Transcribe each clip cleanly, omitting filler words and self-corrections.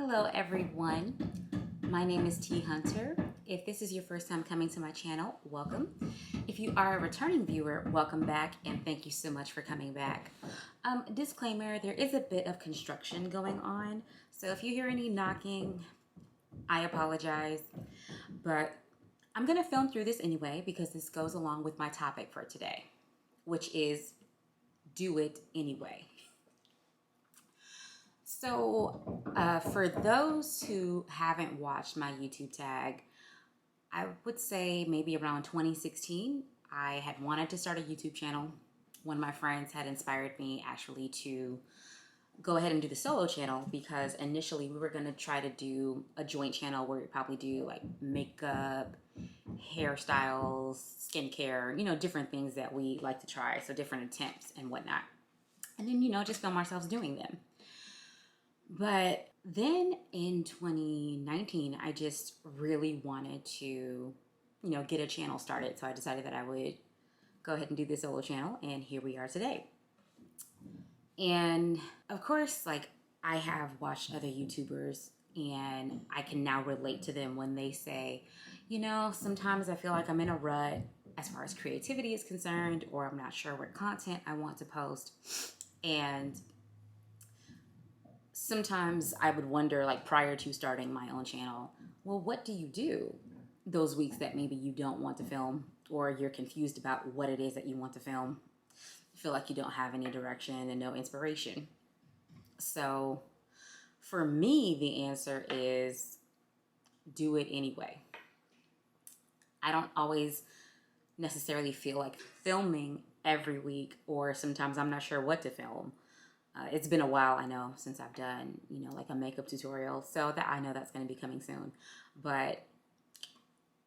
Hello everyone, my name is T Hunter. If this is your first time coming to my channel, welcome. If you are a returning viewer, welcome back and thank you so much for coming back. Disclaimer, there is a bit of construction going on, so if you hear any knocking, I apologize, but I'm gonna film through this anyway because this goes along with my topic for today, which is do it anyway. So for those who haven't watched my YouTube tag, I would say maybe around 2016, I had wanted to start a YouTube channel. One of my friends had inspired me actually to go ahead and do the solo channel because initially we were going to try to do a joint channel where we probably do like makeup, hairstyles, skincare, different things that we like to try. So different attempts and whatnot. And then, just film ourselves doing them. But then in 2019, I just really wanted to, get a channel started. So I decided that I would go ahead and do this solo channel. And here we are today. And of course, I have watched other YouTubers and I can now relate to them when they say, sometimes I feel like I'm in a rut as far as creativity is concerned, or I'm not sure what content I want to post. And sometimes I would wonder, prior to starting my own channel, well, what do you do those weeks that maybe you don't want to film or you're confused about what it is that you want to film? You feel like you don't have any direction and no inspiration. So for me, the answer is do it anyway. I don't always necessarily feel like filming every week, or sometimes I'm not sure what to film. It's been a while, I know, since I've done, a makeup tutorial. So that I know that's going to be coming soon. But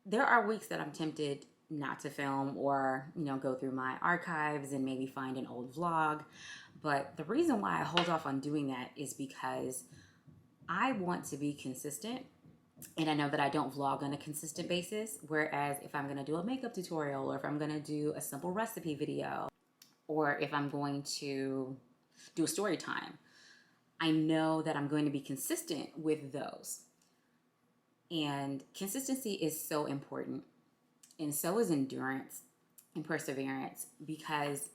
there are weeks that I'm tempted not to film or, go through my archives and maybe find an old vlog. But the reason why I hold off on doing that is because I want to be consistent. And I know that I don't vlog on a consistent basis. Whereas if I'm going to do a makeup tutorial, or if I'm going to do a simple recipe video, or if I'm going to do a story time, I know that I'm going to be consistent with those. And consistency is so important. And so is endurance and perseverance, because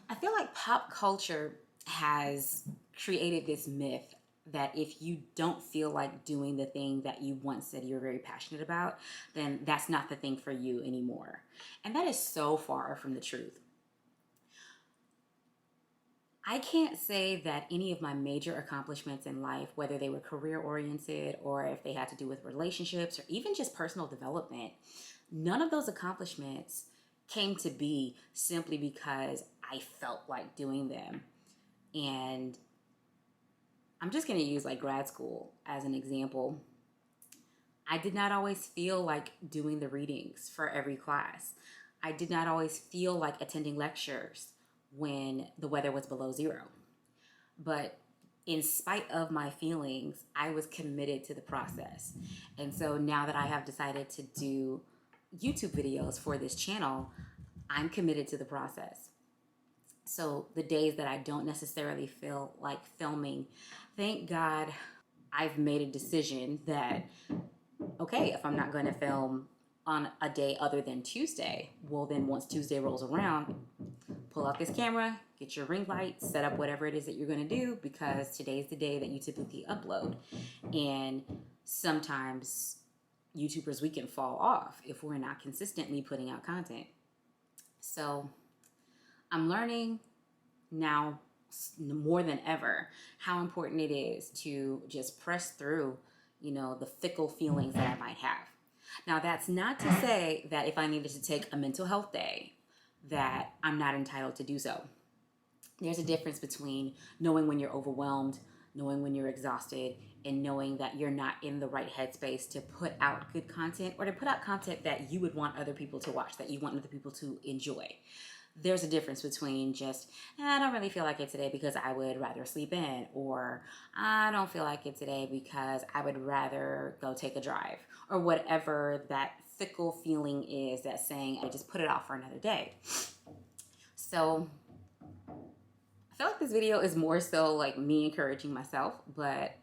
I feel like pop culture has created this myth that if you don't feel like doing the thing that you once said you're very passionate about, then that's not the thing for you anymore. And that is so far from the truth. I can't say that any of my major accomplishments in life, whether they were career-oriented or if they had to do with relationships or even just personal development, none of those accomplishments came to be simply because I felt like doing them. And I'm just going to use grad school as an example. I did not always feel like doing the readings for every class. I did not always feel like attending lectures when the weather was below zero. But in spite of my feelings, I was committed to the process. And so now that I have decided to do YouTube videos for this channel, I'm committed to the process. So the days that I don't necessarily feel like filming, thank God I've made a decision that, okay, if I'm not going to film on a day other than Tuesday, well then once Tuesday rolls around, pull out this camera, get your ring light, set up whatever it is that you're going to do, because today's the day that you typically upload. And sometimes YouTubers, we can fall off if we're not consistently putting out content. So I'm learning now more than ever how important it is to just press through, the fickle feelings that I might have. Now, that's not to say that if I needed to take a mental health day, that I'm not entitled to do so. There's a difference between knowing when you're overwhelmed, knowing when you're exhausted, and knowing that you're not in the right headspace to put out good content, or to put out content that you would want other people to watch, that you want other people to enjoy. There's a difference between just, I don't really feel like it today because I would rather sleep in, or I don't feel like it today because I would rather go take a drive, or whatever that fickle feeling is that's saying, I just put it off for another day. So I feel like this video is more so like me encouraging myself, but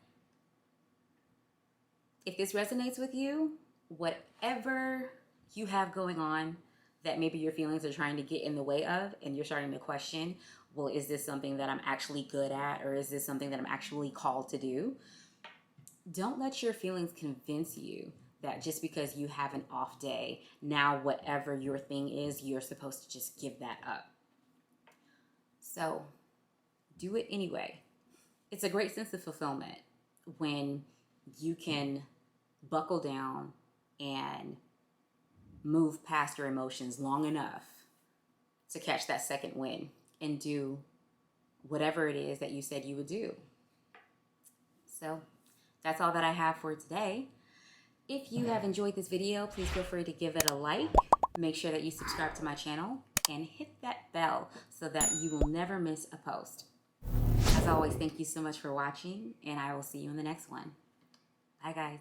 If this resonates with you, whatever you have going on that maybe your feelings are trying to get in the way of, and you're starting to question, well, is this something that I'm actually good at, or is this something that I'm actually called to do? Don't let your feelings convince you that just because you have an off day, now whatever your thing is, you're supposed to just give that up. So do it anyway. It's a great sense of fulfillment when you can buckle down and move past your emotions long enough to catch that second win and do whatever it is that you said you would do. So that's all that I have for today. If you have enjoyed this video, please feel free to give it a like. Make sure that you subscribe to my channel and hit that bell so that you will never miss a post. As always, thank you so much for watching, and I will see you in the next one. Bye, guys.